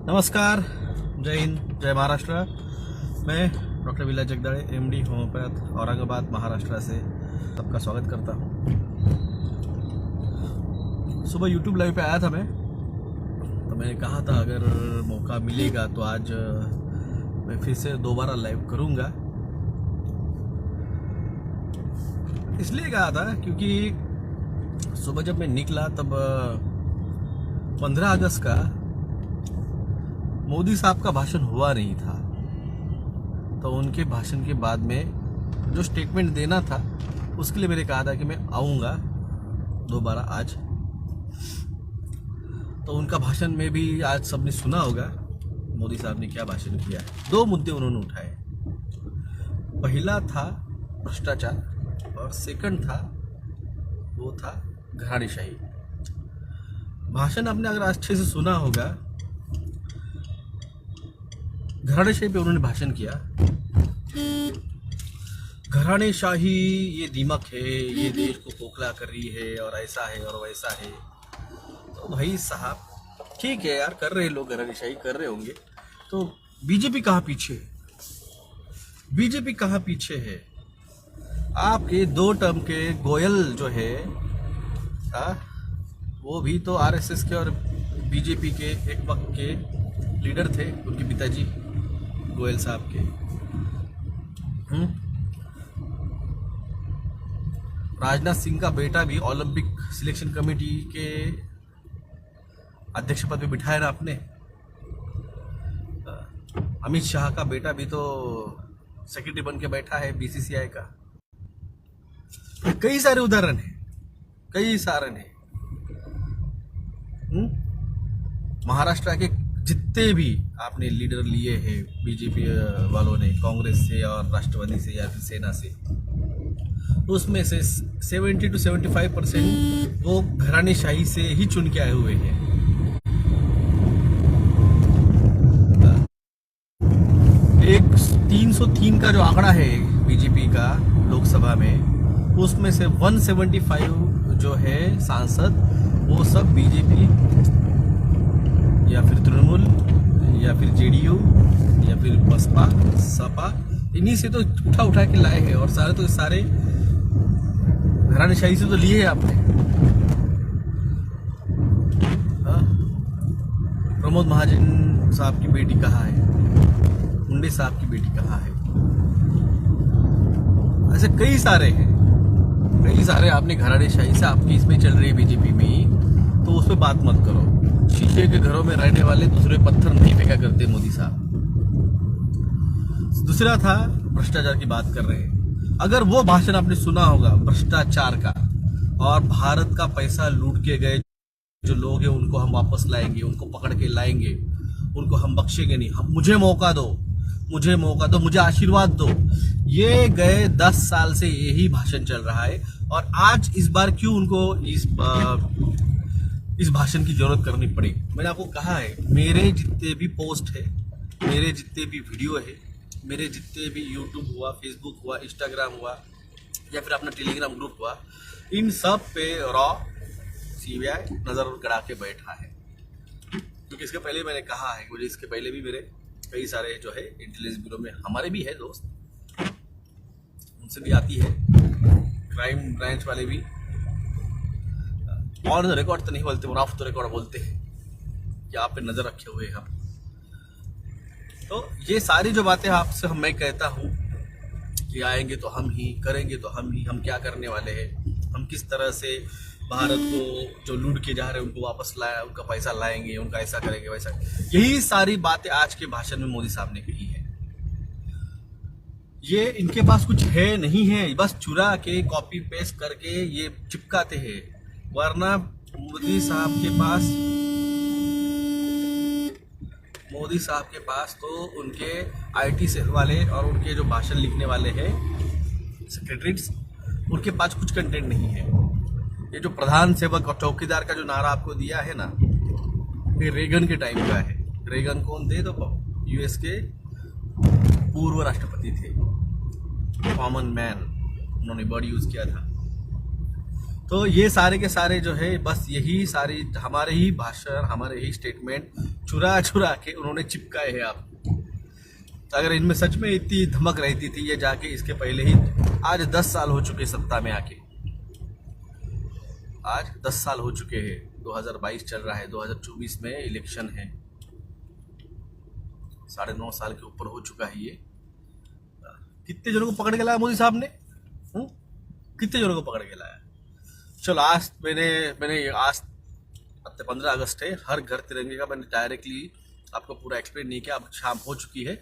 नमस्कार, जय हिंद, जय महाराष्ट्र। मैं डॉक्टर विलास जगदाळे, एमडी होम्योपैथ, औरंगाबाद, महाराष्ट्र से सबका स्वागत करता हूँ। सुबह यूट्यूब लाइव पे आया था मैं, तो मैंने कहा था अगर मौका मिलेगा तो आज मैं फिर से दोबारा लाइव करूँगा। इसलिए कहा था क्योंकि सुबह जब मैं निकला तब 15 अगस्त का मोदी साहब का भाषण हुआ नहीं था। तो उनके भाषण के बाद में जो स्टेटमेंट देना था उसके लिए मैंने कहा था कि मैं आऊँगा दोबारा आज। तो उनका भाषण में भी आज सबने सुना होगा मोदी साहब ने क्या भाषण किया है। 2 मुद्दे उन्होंने उठाए। पहला था भ्रष्टाचार और सेकंड था वो था घराणेशाही। भाषण आपने अगर अच्छे से सुना होगा, घराणेशाही पे उन्होंने भाषण किया। घराणेशाही ये दीमक है, ये देश को खोखला कर रही है और ऐसा है और वैसा है। तो भाई साहब ठीक है यार, कर रहे लोग घराणेशाही कर रहे होंगे, तो बीजेपी कहाँ पीछे है? बीजेपी कहाँ पीछे है? आपके 2 टर्म के गोयल जो है वो भी तो आरएसएस के और बीजेपी के एक वक्त के लीडर थे, उनके पिताजी गोयल साहब के। राजनाथ सिंह का बेटा भी ओलंपिक सिलेक्शन कमेटी के अध्यक्ष पद पे बिठाया ना आपने। अमित शाह का बेटा भी तो सेक्रेटरी बन के बैठा है बीसीसीआई का। कई सारे उदाहरण हैं, कई सारे हैं। महाराष्ट्र के जितने भी आपने लीडर लिए हैं बीजेपी वालों ने, कांग्रेस से और राष्ट्रवादी से या फिर सेना से, उसमें से 70 to 75% वो घराणेशाही से ही चुन के आए हुए हैं। एक 303 का जो आंकड़ा है बीजेपी का लोकसभा में, उसमें से 175 जो है सांसद वो सब बीजेपी या फिर तृणमूल या फिर जेडीयू या फिर बसपा सपा, इन्हीं से तो उठा के लाए हैं। और सारे घराणेशाही से तो लिए हैं आपने। प्रमोद महाजन साहब की बेटी कहाँ है? मुंडे साहब की बेटी कहाँ है? ऐसे कई सारे हैं, कई सारे आपने घराणेशाही से आपकी इसमें चल रही है बीजेपी में। तो उस पर बात मत करो। शीशे के घरों में रहने वाले दूसरे पत्थर नहीं फेंका करते मोदी साहब। दूसरा था भ्रष्टाचार की बात कर रहे हैं। अगर वो भाषण आपने सुना होगा भ्रष्टाचार का, और भारत का पैसा लूट के गए जो लोग हैं उनको हम वापस लाएंगे, उनको पकड़ के लाएंगे, उनको हम बख्शेंगे नहीं, हम मुझे मौका दो, मुझे आशीर्वाद दो। ये गए 10 साल से यही भाषण चल रहा है। और आज इस बार क्यों उनको इस भाषण की जरूरत करनी पड़ी? मैंने आपको कहा है, मेरे जितने भी पोस्ट है, मेरे जितने भी वीडियो है, मेरे जितने भी यूट्यूब हुआ, फेसबुक हुआ, इंस्टाग्राम हुआ या फिर अपना टेलीग्राम ग्रुप हुआ, इन सब पे रॉ सीबीआई नजर गड़ा के बैठा है। क्योंकि इसके पहले मैंने कहा है, मुझे इसके पहले भी मेरे कई सारे जो है इंटेलिजेंस ब्यूरो में हमारे भी है दोस्त, उनसे भी आती है, क्राइम ब्रांच वाले भी ऑन द रिकॉर्ड तो नहीं बोलते, ऑफ द रिकॉर्ड बोलते हैं कि आप पे नजर रखे हुए हम। तो ये सारी जो बातें आपसे मैं कहता हूँ कि आएंगे तो हम ही, करेंगे तो हम ही, हम क्या करने वाले हैं, हम किस तरह से भारत को जो लूट के जा रहे हैं उनको वापस लाया, उनका पैसा लाएंगे, उनका ऐसा करेंगे वैसा, यही सारी बातें आज के भाषण में मोदी साहब ने कही है। ये इनके पास कुछ है नहीं है, बस चुरा के कॉपी पेस्ट करके ये चिपकाते हैं। वरना मोदी साहब के पास तो उनके आईटी सेल वाले और उनके जो भाषण लिखने वाले हैं सेक्रेटरीज, उनके पास कुछ कंटेंट नहीं है। ये जो प्रधान सेवक और चौकीदार का जो नारा आपको दिया है ना, ये रेगन के टाइम का है। रेगन कौन थे? तो यूएस के पूर्व राष्ट्रपति थे, कॉमन मैन, उन्होंने वर्ड यूज किया था। तो ये सारे के सारे जो है बस यही सारी हमारे ही भाषण, हमारे ही स्टेटमेंट चुरा चुरा के उन्होंने चिपकाए हैं आपको। तो अगर इनमें सच में इतनी धमक रहती थी, ये जाके इसके पहले ही आज 10 साल हो चुके सत्ता में आके, आज 10 साल हो चुके हैं। 2022 चल रहा है, 2024 में इलेक्शन है, 9.5 साल के ऊपर हो चुका है ये। कितने जनों को पकड़ के लाया मोदी साहब ने? कितने जनों को पकड़ के लाया? चलो आज मैंने आज 15 अगस्त है, हर घर तिरंगे का मैंने डायरेक्टली आपको पूरा एक्सप्लेन नहीं किया। अब शाम हो चुकी है,